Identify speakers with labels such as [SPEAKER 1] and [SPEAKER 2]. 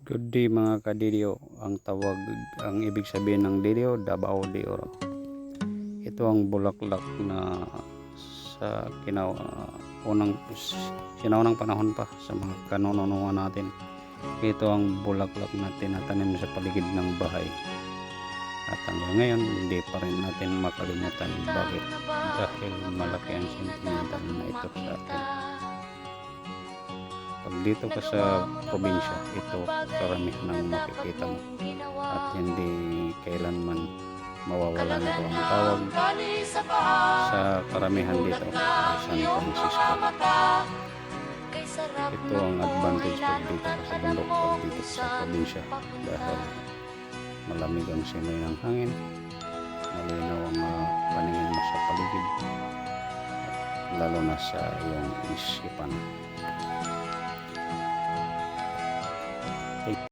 [SPEAKER 1] Good day mga kadidyo. Ang ibig sabihin ng didyo, Davao de Oro. Ito ang bulaklak na sa sinaunang panahon pa sa mga kanununuan natin. Ito ang bulaklak na tinatanim sa paligid ng bahay. At hanggang ngayon, hindi pa rin natin makalimutan. Bakit? Dahil malaki ang sentimental na ito sa atin. Pag dito ka sa probinsya, ito karamihan ng makikita mo at hindi kailanman mawawala nito. Ang tawag sa karamihan dito ay San Francisco. Ito ang advantage pag dito ka sa bundok, pag dito ka sa probinsya, dahil malamig ang simoy ng hangin, malinaw ang paningin mo sa paligid, lalo na sa iyong isipan.